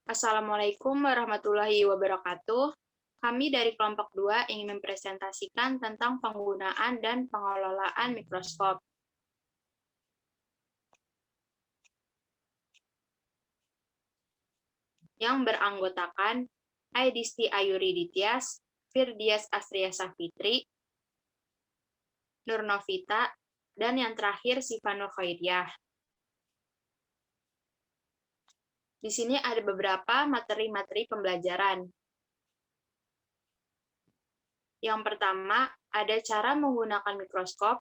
Assalamualaikum warahmatullahi wabarakatuh. Kami dari kelompok 2 ingin mempresentasikan tentang penggunaan dan pengelolaan mikroskop. Yang beranggotakan Aidisti Ayuri Dityas, Firdias Astriasa Fitri, Nur Novita, dan yang terakhir Sifanul Khairiyah. Di sini ada beberapa materi-materi pembelajaran. Yang pertama, ada cara menggunakan mikroskop.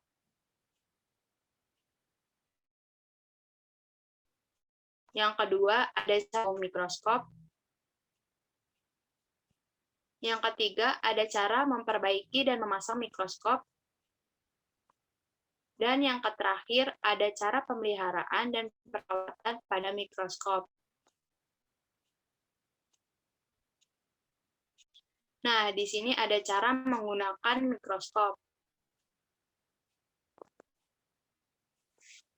Yang kedua, ada cara mikroskop. Yang ketiga, ada cara memperbaiki dan memasang mikroskop. Dan yang terakhir, ada cara pemeliharaan dan perawatan pada mikroskop. Nah, di sini ada cara menggunakan mikroskop.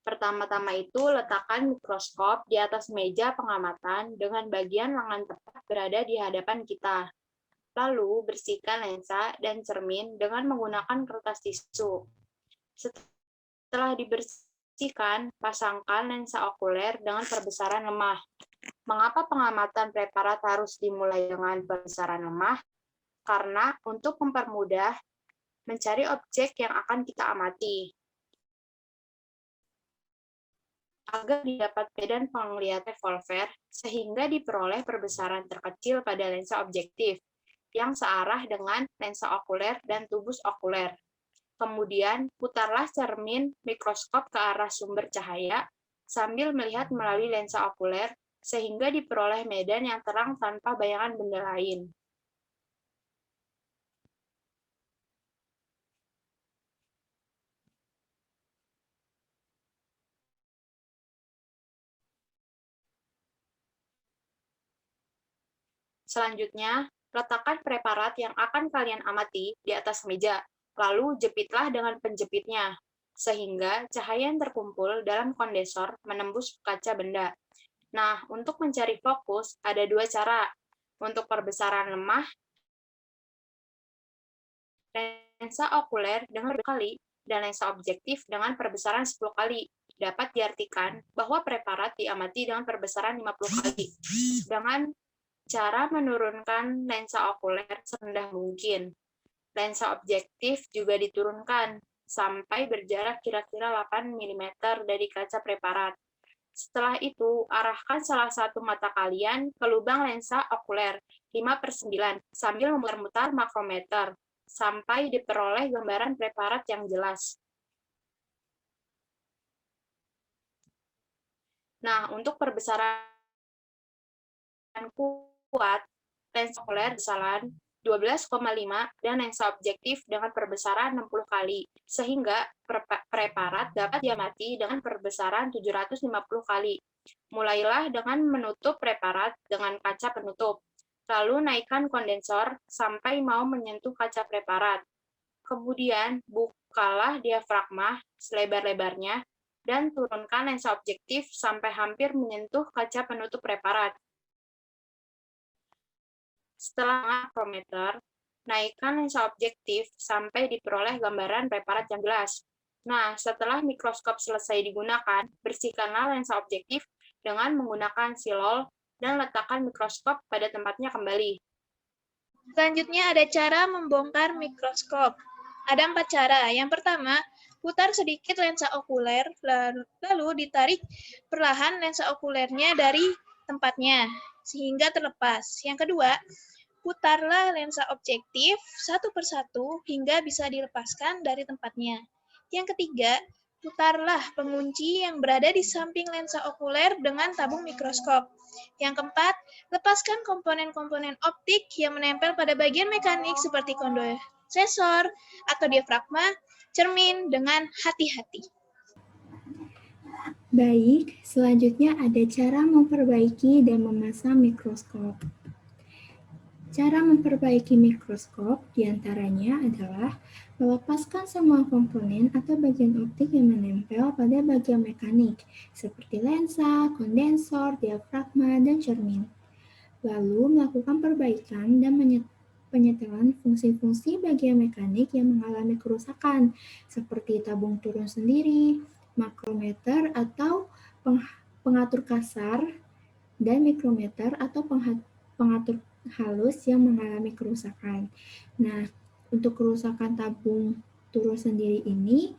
Pertama-tama itu, letakkan mikroskop di atas meja pengamatan dengan bagian lengan tepat berada di hadapan kita. Lalu, bersihkan lensa dan cermin dengan menggunakan kertas tisu. Setelah dibersihkan, pasangkan lensa okuler dengan perbesaran lemah. Mengapa pengamatan preparat harus dimulai dengan perbesaran lemah? Karena untuk mempermudah mencari objek yang akan kita amati. Agar didapat medan penglihatan revolver, sehingga diperoleh perbesaran terkecil pada lensa objektif, yang searah dengan lensa okuler dan tubus okuler. Kemudian, putarlah cermin mikroskop ke arah sumber cahaya sambil melihat melalui lensa okuler, sehingga diperoleh medan yang terang tanpa bayangan benda lain. Selanjutnya, letakkan preparat yang akan kalian amati di atas meja, lalu jepitlah dengan penjepitnya, sehingga cahaya yang terkumpul dalam kondensor menembus kaca benda. Nah, untuk mencari fokus, ada dua cara. Untuk perbesaran lemah, lensa okuler dengan 2 kali, dan lensa objektif dengan perbesaran 10 kali. Dapat diartikan bahwa preparat diamati dengan perbesaran 50 kali. Dengan cara menurunkan lensa okuler serendah mungkin. Lensa objektif juga diturunkan sampai berjarak kira-kira 8 mm dari kaca preparat. Setelah itu, arahkan salah satu mata kalian ke lubang lensa okuler 5/9 sambil memutar-mutar makrometer sampai diperoleh gambaran preparat yang jelas. Nah, untuk perbesaran kuat, lensa okuler besaran 12,5 dan lensa objektif dengan perbesaran 60 kali, sehingga preparat dapat diamati dengan perbesaran 750 kali. Mulailah dengan menutup preparat dengan kaca penutup, lalu naikkan kondensor sampai mau menyentuh kaca preparat. Kemudian, bukalah diafragma selebar-lebarnya dan turunkan lensa objektif sampai hampir menyentuh kaca penutup preparat. Setelah makrometer, naikkan lensa objektif sampai diperoleh gambaran preparat yang jelas. Nah, setelah mikroskop selesai digunakan, bersihkanlah lensa objektif dengan menggunakan silol dan letakkan mikroskop pada tempatnya kembali. Selanjutnya ada cara membongkar mikroskop. Ada 4 cara. Yang pertama, putar sedikit lensa okuler, lalu ditarik perlahan lensa okulernya dari tempatnya, sehingga terlepas. Yang kedua, putarlah lensa objektif satu persatu hingga bisa dilepaskan dari tempatnya. Yang ketiga, putarlah pengunci yang berada di samping lensa okuler dengan tabung mikroskop. Yang keempat, lepaskan komponen-komponen optik yang menempel pada bagian mekanik seperti kondensor atau diafragma cermin dengan hati-hati. Baik, selanjutnya ada cara memperbaiki dan memasang mikroskop. Cara memperbaiki mikroskop diantaranya adalah melepaskan semua komponen atau bagian optik yang menempel pada bagian mekanik, seperti lensa, kondensor, diafragma, dan cermin. lalu melakukan perbaikan dan penyetelan fungsi-fungsi bagian mekanik yang mengalami kerusakan, seperti tabung turun sendiri, makrometer atau pengatur kasar, dan mikrometer atau pengatur halus yang mengalami kerusakan. Nah, untuk kerusakan tabung turun sendiri ini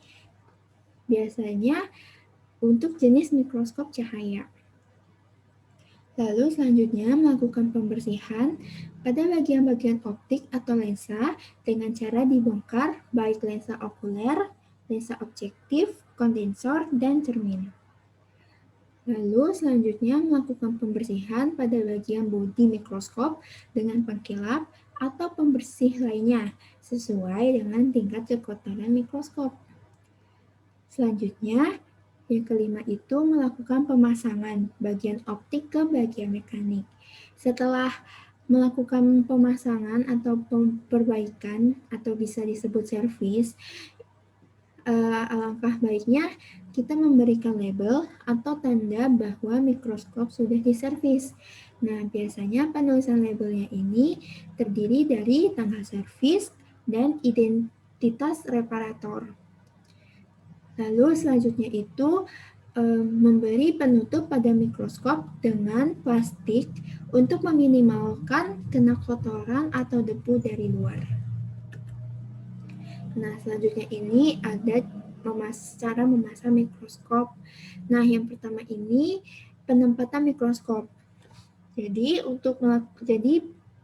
biasanya untuk jenis mikroskop cahaya. Lalu selanjutnya melakukan pembersihan pada bagian-bagian optik atau lensa dengan cara dibongkar baik lensa okuler, lensa objektif, kondensor, dan cermin. Lalu selanjutnya melakukan pembersihan pada bagian bodi mikroskop dengan pengkilap atau pembersih lainnya sesuai dengan tingkat kekotoran mikroskop. Selanjutnya, yang kelima itu melakukan pemasangan bagian optik ke bagian mekanik. Setelah melakukan pemasangan atau perbaikan atau bisa disebut servis, alangkah baiknya kita memberikan label atau tanda bahwa mikroskop sudah diservis. Nah, biasanya penulisan labelnya ini terdiri dari tanggal servis dan identitas reparator. Lalu selanjutnya itu memberi penutup pada mikroskop dengan plastik untuk meminimalkan kena kotoran atau debu dari luar. Nah, selanjutnya ini ada cara memasang mikroskop. Nah, yang pertama ini penempatan mikroskop. Jadi,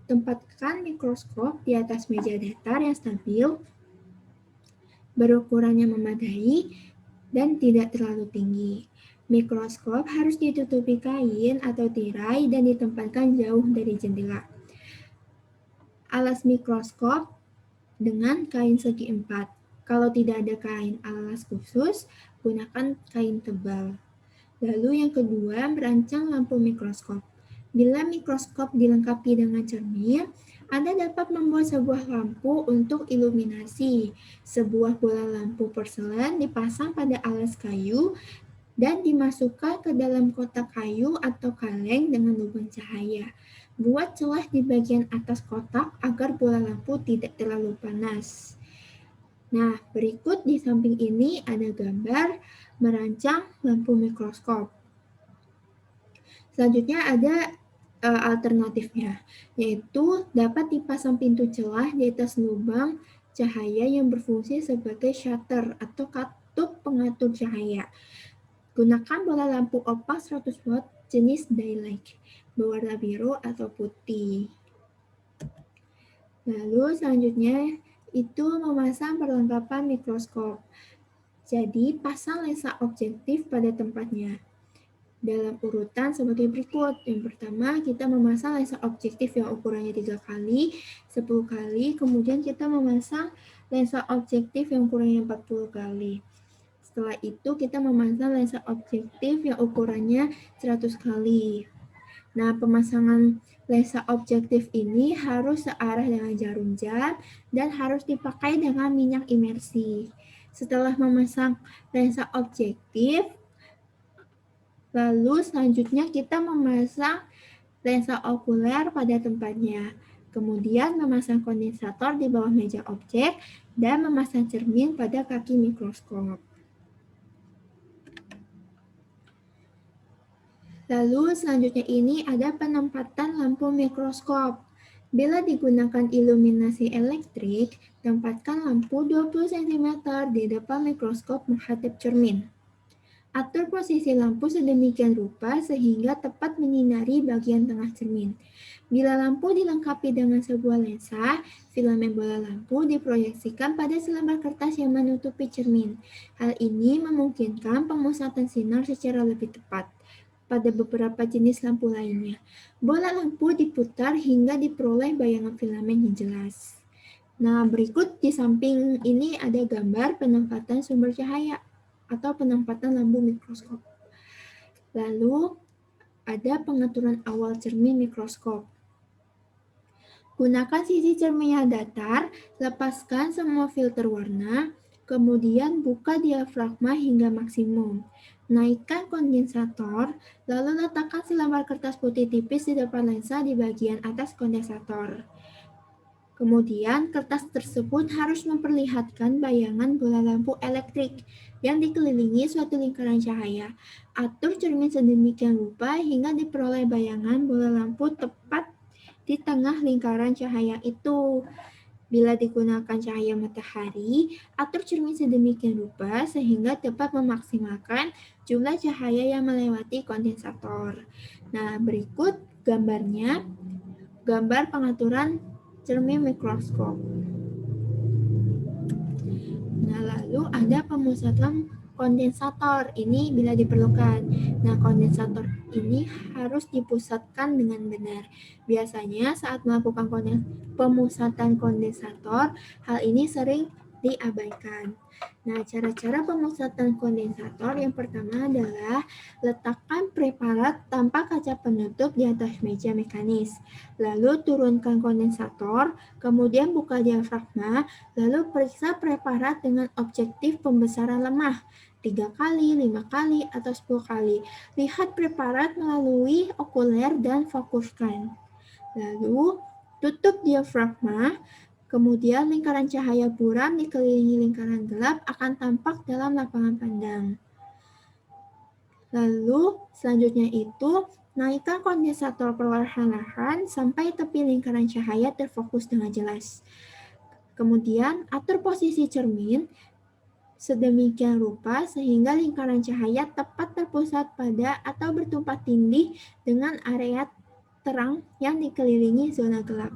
tempatkan mikroskop di atas meja datar yang stabil, berukurannya memadai, dan tidak terlalu tinggi. Mikroskop harus ditutupi kain atau tirai dan ditempatkan jauh dari jendela. Alas mikroskop dengan kain segi 4. Kalau tidak ada kain alas khusus, gunakan kain tebal. Lalu yang kedua, merancang lampu mikroskop. Bila mikroskop dilengkapi dengan cermin, Anda dapat membuat sebuah lampu untuk iluminasi. Sebuah bola lampu porselen dipasang pada alas kayu dan dimasukkan ke dalam kotak kayu atau kaleng dengan lubang cahaya. Buat celah di bagian atas kotak agar bola lampu tidak terlalu panas. Nah, berikut di samping ini ada gambar merancang lampu mikroskop. Selanjutnya ada alternatifnya, yaitu dapat dipasang pintu celah di atas lubang cahaya yang berfungsi sebagai shutter atau katup pengatur cahaya. Gunakan bola lampu opak 100 watt jenis daylight, berwarna biru atau putih. Lalu selanjutnya itu memasang perlengkapan mikroskop. Jadi, pasang lensa objektif pada tempatnya dalam urutan sebagai berikut. Yang pertama, kita memasang lensa objektif yang ukurannya 3 kali, 10 kali, kemudian kita memasang lensa objektif yang ukurannya 40 kali. Setelah itu, kita memasang lensa objektif yang ukurannya 100 kali. Nah, pemasangan lensa objektif ini harus searah dengan jarum jam dan harus dipakai dengan minyak imersi. Setelah memasang lensa objektif, lalu selanjutnya kita memasang lensa okuler pada tempatnya. Kemudian memasang kondensator di bawah meja objek dan memasang cermin pada kaki mikroskop. Lalu selanjutnya ini ada penempatan lampu mikroskop. Bila digunakan iluminasi elektrik, tempatkan lampu 20 cm di depan mikroskop menghadap cermin. Atur posisi lampu sedemikian rupa sehingga tepat menyinari bagian tengah cermin. Bila lampu dilengkapi dengan sebuah lensa, filamen bola lampu diproyeksikan pada selembar kertas yang menutupi cermin. Hal ini memungkinkan pemusatan sinar secara lebih tepat. Pada beberapa jenis lampu lainnya, bola lampu diputar hingga diperoleh bayangan filamen yang jelas. Nah, berikut di samping ini ada gambar penempatan sumber cahaya atau penempatan lampu mikroskop. Lalu, ada pengaturan awal cermin mikroskop. Gunakan sisi cermin yang datar, lepaskan semua filter warna, Kemudian buka diafragma hingga maksimum. Naikkan kondensator, lalu letakkan selembar kertas putih tipis di depan lensa di bagian atas kondensator. Kemudian, kertas tersebut harus memperlihatkan bayangan bola lampu elektrik yang dikelilingi suatu lingkaran cahaya. Atur cermin sedemikian rupa hingga diperoleh bayangan bola lampu tepat di tengah lingkaran cahaya itu. Bila digunakan cahaya matahari, atur cermin sedemikian rupa sehingga dapat memaksimalkan jumlah cahaya yang melewati kondensator. Nah, berikut gambarnya, gambar pengaturan cermin mikroskop. Nah, lalu ada pemusatan kondensator. Ini bila diperlukan. Nah, kondensator ini harus dipusatkan dengan benar. Biasanya saat melakukan pemusatan kondensator, hal ini sering diabaikan. Nah, cara-cara pemusatan kondensator yang pertama adalah letakkan preparat tanpa kaca penutup di atas meja mekanis. Lalu turunkan kondensator, kemudian buka diafragma, lalu periksa preparat dengan objektif pembesaran lemah 3 kali, 5 kali, atau 10 kali. Lihat preparat melalui okuler dan fokuskan. Lalu tutup diafragma, kemudian lingkaran cahaya buram dikelilingi lingkaran gelap akan tampak dalam lapangan pandang. Lalu selanjutnya itu naikkan kondensator perlahan-lahan sampai tepi lingkaran cahaya terfokus dengan jelas. Kemudian atur posisi cermin sedemikian rupa sehingga lingkaran cahaya tepat terpusat pada atau bertumpah tindih dengan area terang yang dikelilingi zona gelap.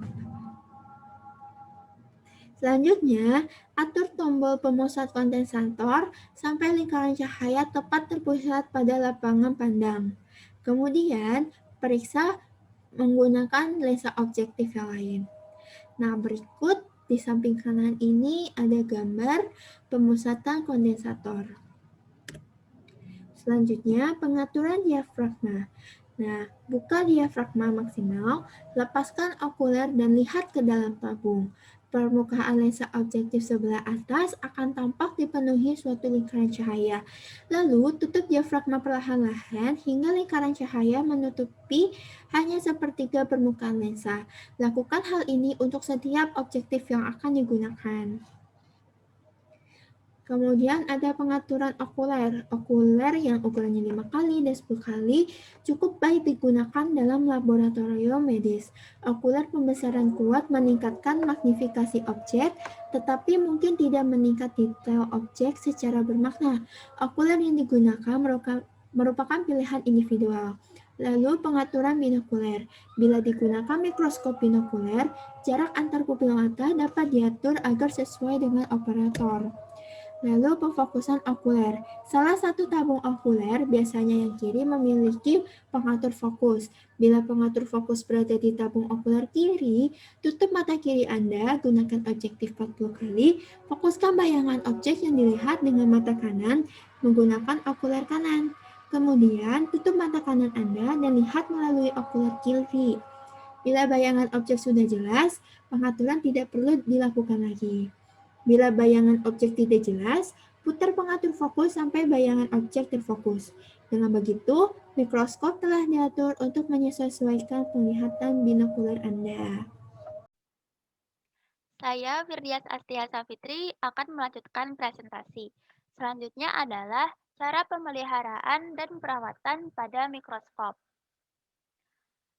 Selanjutnya, atur tombol pemusat kondensator sampai lingkaran cahaya tepat terpusat pada lapangan pandang. Kemudian, periksa menggunakan lensa objektif yang lain. Nah, berikut di samping kanan ini ada gambar pemusatan kondensator. Selanjutnya, pengaturan diafragma. Nah, buka diafragma maksimal, lepaskan okuler dan lihat ke dalam tabung. Permukaan lensa objektif sebelah atas akan tampak dipenuhi suatu lingkaran cahaya. Lalu, tutup diafragma perlahan-lahan hingga lingkaran cahaya menutupi hanya sepertiga permukaan lensa. Lakukan hal ini untuk setiap objektif yang akan digunakan. Kemudian ada pengaturan okuler. Okuler yang ukurannya 5 kali dan 10 kali cukup baik digunakan dalam laboratorium medis. Okuler pembesaran kuat meningkatkan magnifikasi objek, tetapi mungkin tidak meningkat detail objek secara bermakna. Okuler yang digunakan merupakan pilihan individual. Lalu pengaturan binokuler. Bila digunakan mikroskop binokuler, jarak antar pupil mata dapat diatur agar sesuai dengan operator. Lalu pemfokusan okuler. Salah satu tabung okuler, biasanya yang kiri, memiliki pengatur fokus. Bila pengatur fokus berada di tabung okuler kiri, tutup mata kiri Anda, gunakan objektif 40 kali, fokuskan bayangan objek yang dilihat dengan mata kanan menggunakan okuler kanan. Kemudian, tutup mata kanan Anda dan lihat melalui okuler kiri. Bila bayangan objek sudah jelas, pengaturan tidak perlu dilakukan lagi. Bila bayangan objek tidak jelas, putar pengatur fokus sampai bayangan objek terfokus. Dengan begitu, mikroskop telah diatur untuk menyesuaikan penglihatan binokuler Anda. Saya Firdias Astia Safitri akan melanjutkan presentasi. Selanjutnya adalah cara pemeliharaan dan perawatan pada mikroskop.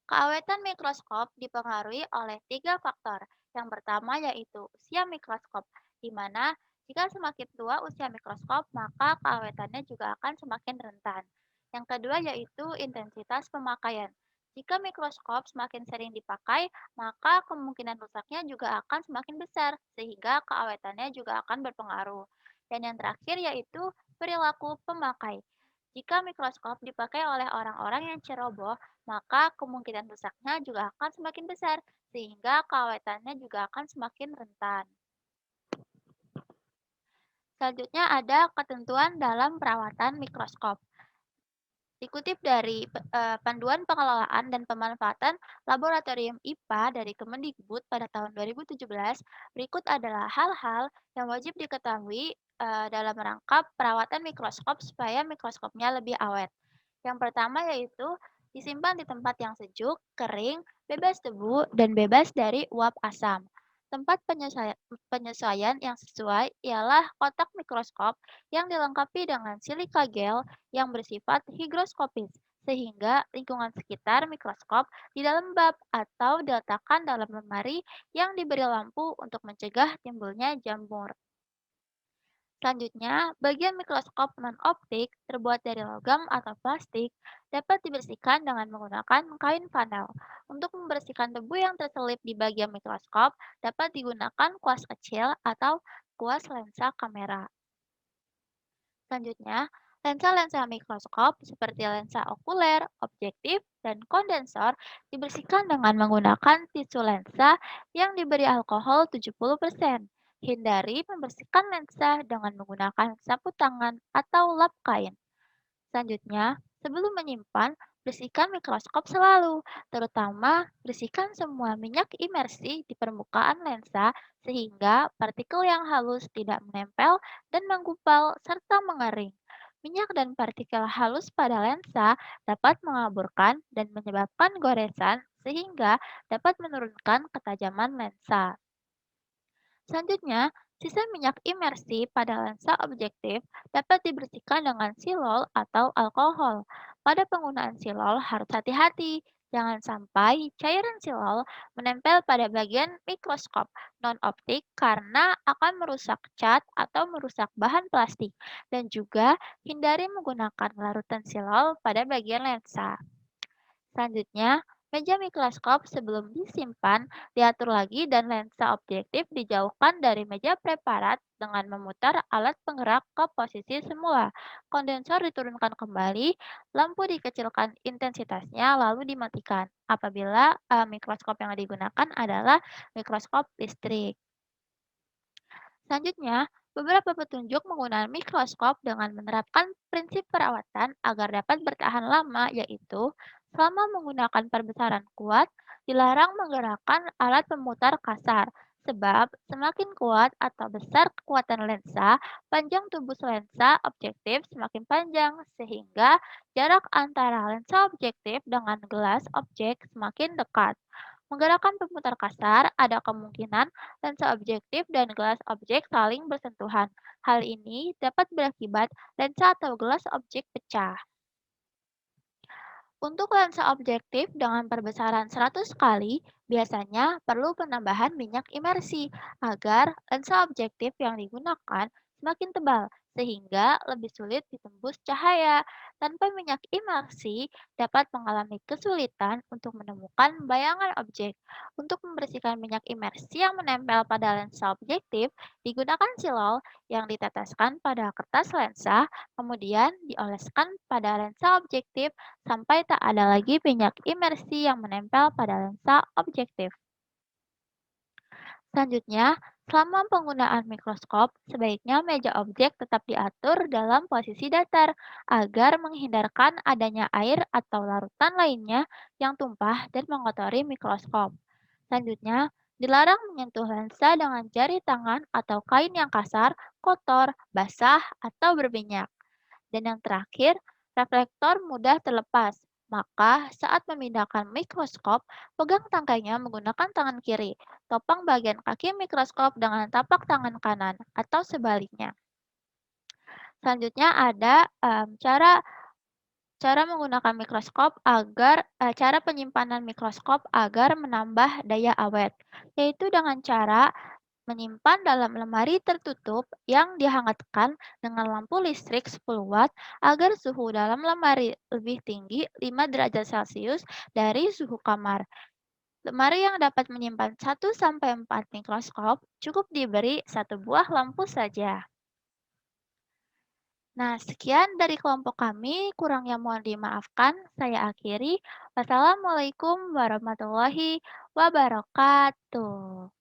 Keawetan mikroskop dipengaruhi oleh 3 faktor. Yang pertama yaitu usia mikroskop, di mana jika semakin tua usia mikroskop, maka keawetannya juga akan semakin rentan. Yang kedua yaitu intensitas pemakaian. Jika mikroskop semakin sering dipakai, maka kemungkinan rusaknya juga akan semakin besar, sehingga keawetannya juga akan berpengaruh. Dan yang terakhir yaitu perilaku pemakai. Jika mikroskop dipakai oleh orang-orang yang ceroboh, maka kemungkinan rusaknya juga akan semakin besar, sehingga keawetannya juga akan semakin rentan. Selanjutnya ada ketentuan dalam perawatan mikroskop. Dikutip dari Panduan Pengelolaan dan Pemanfaatan Laboratorium IPA dari Kemendikbud pada tahun 2017, berikut adalah hal-hal yang wajib diketahui dalam rangka perawatan mikroskop supaya mikroskopnya lebih awet. Yang pertama yaitu disimpan di tempat yang sejuk, kering, bebas debu, dan bebas dari uap asam. Tempat penyesuaian yang sesuai ialah kotak mikroskop yang dilengkapi dengan silika gel yang bersifat higroskopis, sehingga lingkungan sekitar mikroskop tidak lembab atau diletakkan dalam lemari yang diberi lampu untuk mencegah timbulnya jamur. Selanjutnya, bagian mikroskop non-optik terbuat dari logam atau plastik dapat dibersihkan dengan menggunakan kain panel. Untuk membersihkan debu yang terselip di bagian mikroskop, dapat digunakan kuas kecil atau kuas lensa kamera. Selanjutnya, lensa-lensa mikroskop seperti lensa okuler, objektif, dan kondensor dibersihkan dengan menggunakan tisu lensa yang diberi alkohol 70%. Hindari membersihkan lensa dengan menggunakan sapu tangan atau lap kain. Selanjutnya, sebelum menyimpan, bersihkan mikroskop selalu, terutama bersihkan semua minyak imersi di permukaan lensa sehingga partikel yang halus tidak menempel dan menggumpal serta mengering. Minyak dan partikel halus pada lensa dapat mengaburkan dan menyebabkan goresan sehingga dapat menurunkan ketajaman lensa. Selanjutnya, sisa minyak imersi pada lensa objektif dapat dibersihkan dengan silol atau alkohol. Pada penggunaan silol harus hati-hati, jangan sampai cairan silol menempel pada bagian mikroskop non-optik karena akan merusak cat atau merusak bahan plastik, dan juga hindari menggunakan larutan silol pada bagian lensa. Selanjutnya, meja mikroskop sebelum disimpan diatur lagi dan lensa objektif dijauhkan dari meja preparat dengan memutar alat penggerak ke posisi semula. Kondensor diturunkan kembali, lampu dikecilkan intensitasnya lalu dimatikan apabila mikroskop yang digunakan adalah mikroskop listrik. Selanjutnya, beberapa petunjuk menggunakan mikroskop dengan menerapkan prinsip perawatan agar dapat bertahan lama yaitu selama menggunakan perbesaran kuat, dilarang menggerakkan alat pemutar kasar, sebab semakin kuat atau besar kekuatan lensa, panjang tubus lensa objektif semakin panjang, sehingga jarak antara lensa objektif dengan gelas objek semakin dekat. Menggerakkan pemutar kasar, ada kemungkinan lensa objektif dan gelas objek saling bersentuhan. Hal ini dapat berakibat lensa atau gelas objek pecah. Untuk lensa objektif dengan perbesaran 100 kali, biasanya perlu penambahan minyak imersi agar lensa objektif yang digunakan semakin tebal sehingga lebih sulit ditembus cahaya. Tanpa minyak imersi dapat mengalami kesulitan untuk menemukan bayangan objek. Untuk membersihkan minyak imersi yang menempel pada lensa objektif, digunakan silol yang diteteskan pada kertas lensa, kemudian dioleskan pada lensa objektif sampai tak ada lagi minyak imersi yang menempel pada lensa objektif. Selanjutnya, selama penggunaan mikroskop, sebaiknya meja objek tetap diatur dalam posisi datar agar menghindarkan adanya air atau larutan lainnya yang tumpah dan mengotori mikroskop. Selanjutnya, dilarang menyentuh lensa dengan jari tangan atau kain yang kasar, kotor, basah, atau berminyak. Dan yang terakhir, reflektor mudah terlepas. Maka, saat memindahkan mikroskop, pegang tangkainya menggunakan tangan kiri. Topang bagian kaki mikroskop dengan tapak tangan kanan, atau sebaliknya. Selanjutnya ada cara menggunakan mikroskop agar cara penyimpanan mikroskop agar menambah daya awet, yaitu dengan cara menyimpan dalam lemari tertutup yang dihangatkan dengan lampu listrik 10 watt agar suhu dalam lemari lebih tinggi 5 derajat Celcius dari suhu kamar. Lemari yang dapat menyimpan 1-4 mikroskop cukup diberi satu buah lampu saja. Nah, sekian dari kelompok kami, kurangnya mohon dimaafkan. Saya akhiri. Wassalamualaikum warahmatullahi wabarakatuh.